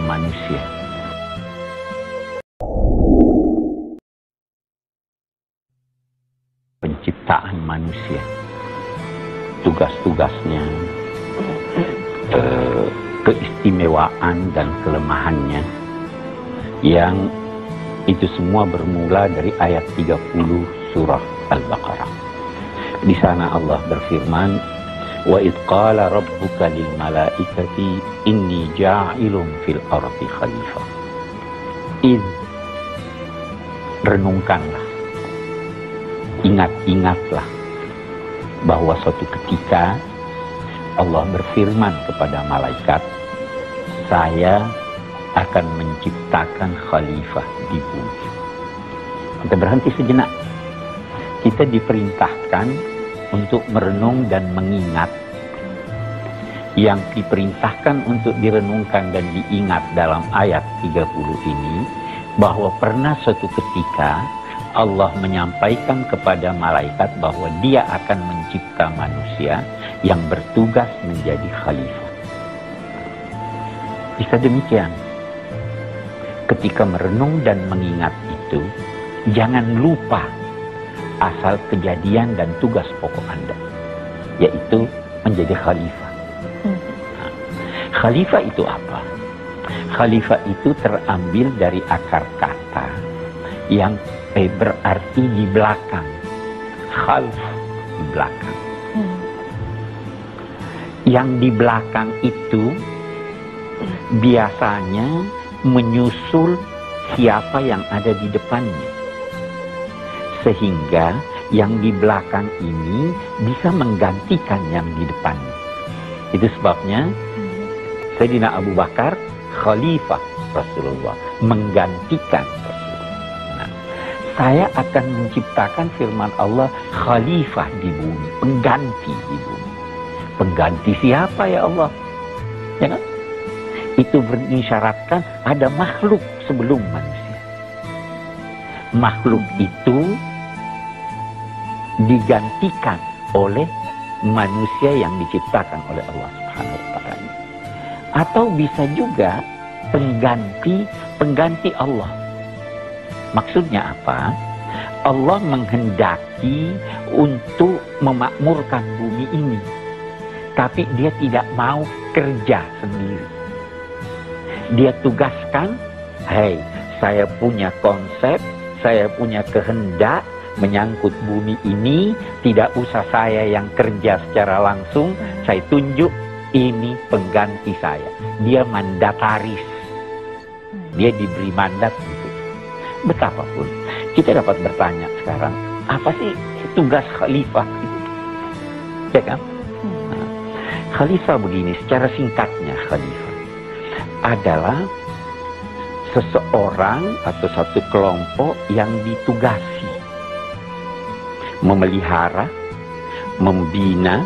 manusia. Penciptaan manusia, tugas-tugasnya, keistimewaan dan kelemahannya, yang itu semua bermula dari ayat 30 surah Al-Baqarah. Di sana Allah berfirman, wa idh qala rabbuka lil malaikati inni ja'ilun fil ardi khalifah. Renungkanlah, ingat-ingatlah bahwa suatu ketika Allah berfirman kepada malaikat, saya akan menciptakan khalifah di bumi. Kita berhenti sejenak. Kita diperintahkan untuk merenung dan mengingat. Yang diperintahkan untuk direnungkan dan diingat dalam ayat 30 ini, bahwa pernah suatu ketika Allah menyampaikan kepada malaikat bahwa dia akan mencipta manusia yang bertugas menjadi khalifah. Bisa demikian, ketika merenung dan mengingat itu, jangan lupa asal kejadian dan tugas pokok Anda, yaitu menjadi khalifah. Nah, khalifah itu apa? Khalifah itu terambil dari akar kata yang berarti di belakang. Khalf, di belakang. Yang di belakang itu biasanya menyusul siapa yang ada di depannya. Sehingga yang di belakang ini bisa menggantikan yang di depannya. Itu sebabnya Sayyidina Abu Bakar khalifah Rasulullah, menggantikan Rasulullah. Nah, saya akan menciptakan firman Allah khalifah di bumi, pengganti di bumi. Pengganti siapa ya Allah? Ya kan? Itu mengisyaratkan ada makhluk sebelum manusia. Makhluk itu digantikan oleh manusia yang diciptakan oleh Allah Subhanahu wa Ta'ala. Atau bisa juga pengganti Allah. Maksudnya apa? Allah menghendaki untuk memakmurkan bumi ini, tapi dia tidak mau kerja sendiri. Dia tugaskan, hei, saya punya konsep, saya punya kehendak menyangkut bumi ini, tidak usah saya yang kerja secara langsung, saya tunjuk ini pengganti saya. Dia mandataris. Dia diberi mandat untuk. Betapapun kita dapat bertanya sekarang, apa sih tugas khalifah itu? Ya kan? Nah, khalifah begini, secara singkatnya khalifah adalah seseorang atau satu kelompok yang ditugasi memelihara, membina,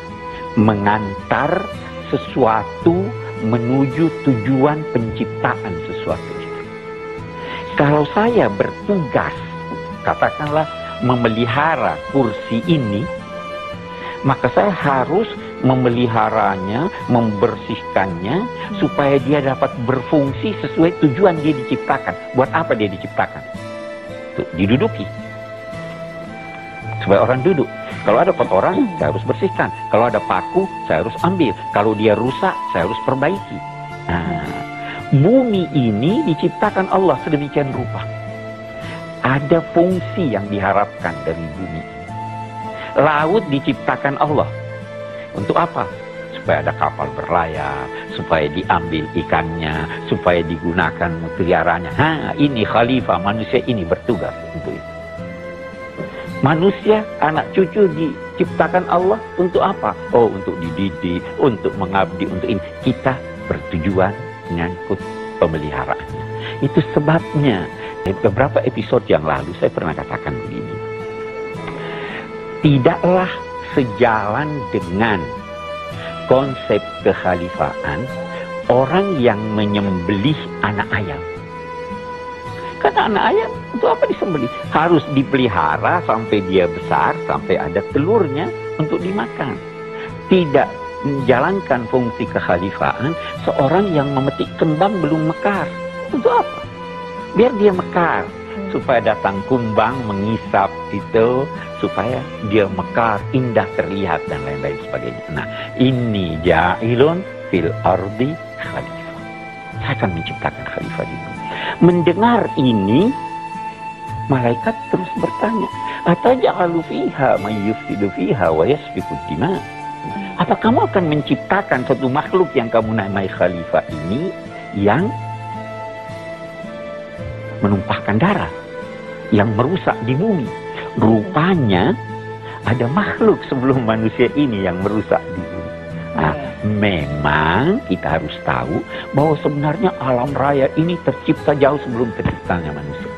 mengantar sesuatu menuju tujuan penciptaan sesuatu itu. Kalau saya bertugas, katakanlah memelihara kursi ini, maka saya harus memeliharanya, membersihkannya, supaya dia dapat berfungsi sesuai tujuan dia diciptakan. Buat apa dia diciptakan? Tuh, diduduki. Supaya orang duduk. Kalau ada kotoran, saya harus bersihkan. Kalau ada paku, saya harus ambil. Kalau dia rusak, saya harus perbaiki. Nah, bumi ini diciptakan Allah sedemikian rupa. Ada fungsi yang diharapkan dari bumi. Laut diciptakan Allah. Untuk apa? Supaya ada kapal berlayar, supaya diambil ikannya, supaya digunakan mutiaranya. Ini khalifah, manusia ini bertugas untuk itu. Manusia, anak cucu diciptakan Allah untuk apa? Oh, untuk dididik, untuk mengabdi, untuk ini. Kita bertujuan menyangkut pemeliharaannya. Itu sebabnya, beberapa episode yang lalu saya pernah katakan begini. Tidaklah sejalan dengan konsep kekhalifahan orang yang menyembelih anak ayam. Karena anak ayam untuk apa disembelih? Harus dipelihara sampai dia besar, sampai ada telurnya untuk dimakan. Tidak menjalankan fungsi kekhalifaan seorang yang memetik kembang belum mekar. Untuk apa? Biar dia mekar, supaya datang kumbang mengisap itu, supaya dia mekar, indah terlihat dan lain-lain sebagainya. Nah, ini ja'ilun fil ardi khalifah. Saya akan menciptakan khalifah di bumi. Mendengar ini, malaikat terus bertanya, ataj'alu fiha may yufsidu fiha wa yasfiku dima? Apa kamu akan menciptakan satu makhluk yang kamu namai khalifah ini yang menumpahkan darah, yang merusak di bumi? Rupanya ada makhluk sebelum manusia ini yang merusak di bumi. Nah, memang kita harus tahu bahwa sebenarnya alam raya ini tercipta jauh sebelum terciptanya manusia.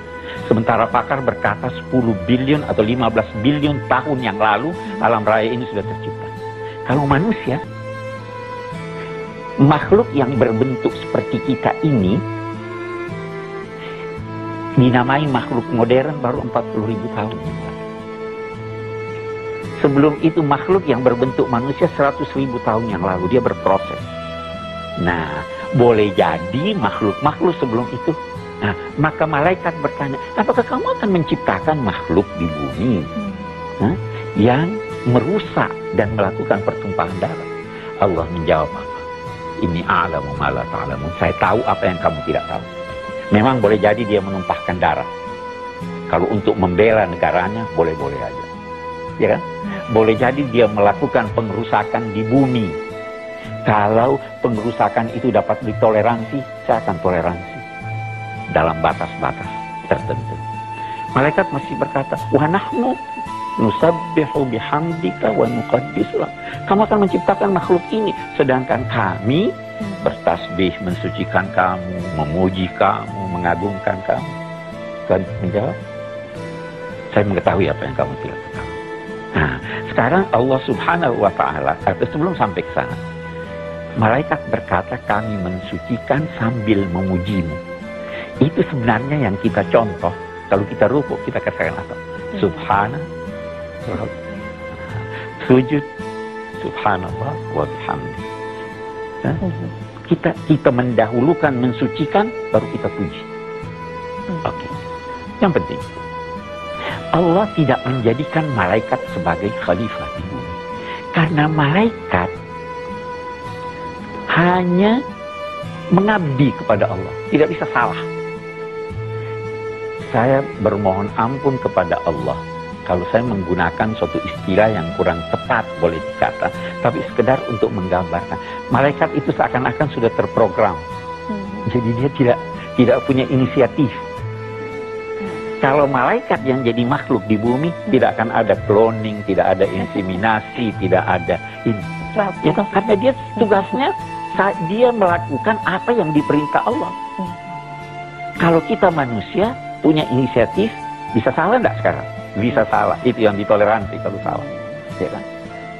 Sementara pakar berkata 10 billion atau 15 billion tahun yang lalu alam raya ini sudah tercipta. Kalau manusia, makhluk yang berbentuk seperti kita ini, dinamai makhluk modern baru 40.000 tahun. Sebelum itu makhluk yang berbentuk manusia 100.000 tahun yang lalu, dia berproses. Nah, boleh jadi makhluk-makhluk sebelum itu. Nah, maka malaikat bertanya, apakah kamu akan menciptakan makhluk di bumi yang merusak dan melakukan pertumpahan darah? Allah menjawab apa? Ini a'lamu ma la ta'lamun. Saya tahu apa yang kamu tidak tahu. Memang boleh jadi dia menumpahkan darah. Kalau untuk membela negaranya, boleh-boleh aja. Ya kan? Boleh jadi dia melakukan pengerusakan di bumi. Kalau pengerusakan itu dapat ditoleransi, saya akan toleransi. Dalam batas-batas tertentu. Malaikat masih berkata, wa nahnu nusabbihu bihamdika wa nuqaddisu lak. Kamu akan menciptakan makhluk ini, sedangkan kami bertasbih mensucikan kamu, memuji kamu, mengagungkan kamu. Tuhan menjawab, saya mengetahui apa yang kamu tidak tahu. Nah, sekarang Allah Subhanahu wa Ta'ala, atau sebelum sampai ke sana, malaikat berkata, kami mensucikan sambil memujimu. Itu sebenarnya yang kita contoh. Kalau kita rukuk, kita katakan apa? Subhana, sujud, subhanallah wa bihamdi. Kita mendahulukan mensucikan, baru kita puji. Oke. Yang penting, Allah tidak menjadikan malaikat sebagai khalifah di bumi. Karena malaikat hanya mengabdi kepada Allah, tidak bisa salah. Saya bermohon ampun kepada Allah kalau saya menggunakan suatu istilah yang kurang tepat, boleh dikata, tapi sekedar untuk menggambarkan. Malaikat itu seakan-akan sudah terprogram. Jadi dia tidak punya inisiatif. Kalau malaikat yang jadi makhluk di bumi, tidak akan ada cloning, tidak ada inseminasi, tidak ada ini. Ya, karena dia tugasnya, dia melakukan apa yang diperintah Allah. Kalau kita manusia punya inisiatif, bisa salah enggak sekarang? Bisa salah, itu yang ditoleransi kalau salah. Ya kan?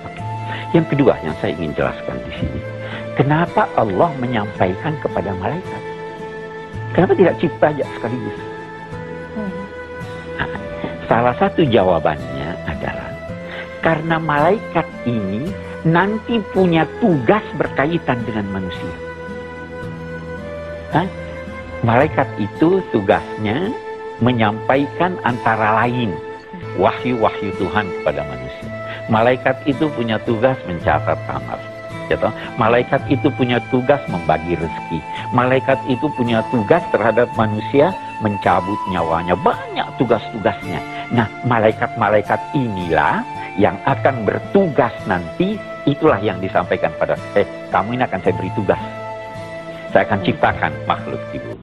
Oke. Yang kedua yang saya ingin jelaskan di sini, kenapa Allah menyampaikan kepada malaikat? Kenapa tidak cipta aja sekaligus? Nah, salah satu jawabannya adalah karena malaikat ini nanti punya tugas berkaitan dengan manusia. Malaikat itu tugasnya menyampaikan antara lain wahyu-wahyu Tuhan kepada manusia. Malaikat itu punya tugas mencatat amal. Ya toh? Malaikat itu punya tugas membagi rezeki. Malaikat itu punya tugas terhadap manusia mencabut nyawanya. Banyak tugas-tugasnya. Nah, malaikat-malaikat inilah yang akan bertugas nanti. Itulah yang disampaikan pada kamu ini akan saya beri tugas. Saya akan ciptakan makhluk di bumi.